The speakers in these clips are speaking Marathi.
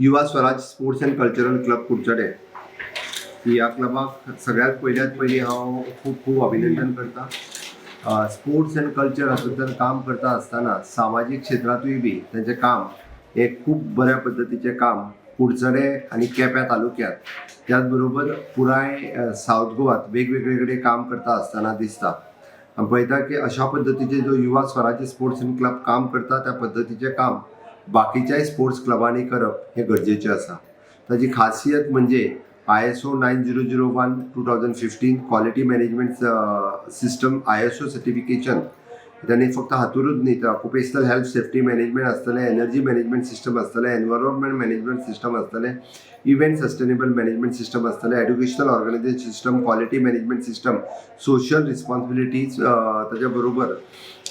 युवा Swaraj sports end cultural club Kudchade ह्या क्लबाक सगळ्यात पयली हांव खूप खूप अभिनंदन करता। स्पोर्ट्स एंड कल्चर हातूंतल्यान काम करता आसतना सामाजीक क्षेत्रांतूय बी तेंचें काम हे खूप बऱ्या पद्धतीचें काम कुडचडे आनी केप्यां तालुक्यांत त्याच बरोबर पुराय साउथ गोवात वेगवेगळे कडेन काम करता आसतना दिसता। आमी पळयता की अशा पद्धतीचे जो युवा स्वराज्य स्पोर्ट्स एंड क्लब काम करता त्या पद्धतीचें काम बाकीच्याय स्पोर्ट्स क्लबांनी करप हे गरजेचें आसा। ताची खासियत म्हणजे ISO 9001:2015 quality management system ISO certification त्यांनी फक्त हातूंच न्ही तर ऑक्युपेशनल हेल्थ सेफ्टी मॅनेजमेंट आसतलें, एनर्जी मॅनेजमेंट सिस्टम आसतलें, एनवायरमेंट मॅनेजमेंट सिस्टम आसतलें, इव्हेंट सस्टेनेबल मॅनेजमेंट सिस्टम आसतलें, educational organisation system, quality management system, social responsibilities, ताच्या बरोबर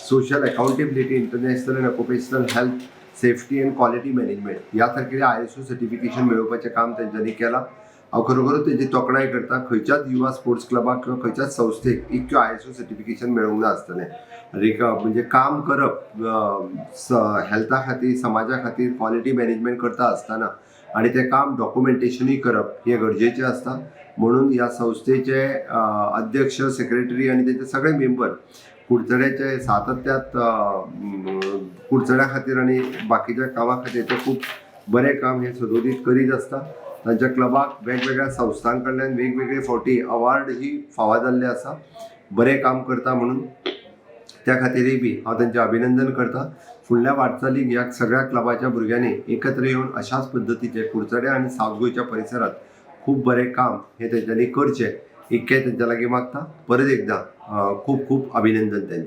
social accountability, international and occupational health safety and quality management ह्या सारकेलें ISO सर्टिफिकेशन मेळोवपाचें काम तेंच्यांनी केलां। हांव खरोखरच तेजी तोखणाय करता। खंयच्याच युवा स्पोर्ट्स क्लबाक किंवा खंयच्याच संस्थेक इतक्यो ISO सर्टिफिकेशन मेळूंक ना आसतलें। म्हणजे काम करप हेल्था खातीर, समाजा खातीर क्वालिटी मॅनेजमेंट करता आसतना आनी तें काम डॉक्युमेंटेशनूय करप हें गरजेचें आसता। म्हणून ह्या संस्थेचे अध्यक्ष, सेक्रेटरी आनी तेचे सगळे मेंबर कुडचड्याचे सातत्यात कुडचड्या खातीर आनी बाकीच्या कामा खातीर ते खूप बरें काम हे सदोदीत करीत आसता। तांच्या क्लबाक वेगवेगळ्या संस्थां कडल्यान वेगवेगळे फावटी अवॉर्ड ही फावो जाल्ले आसा बरें काम करता म्हणून। त्या खातीरय बी हांव तेंचें अभिनंदन करता। फुडल्या वाटचालीक ह्या सगळ्या क्लबाच्या भुरग्यांनी एकत्र येवन अशाच पद्धतीचे कुडचड्या आनी साउथ गोंयच्या परिसरांत खूप बरें काम हे तेंच्यांनी करचें इतकें तेंच्या लागीं मागता। परत एकदां खूप खूप अभिनंदन तेंचें।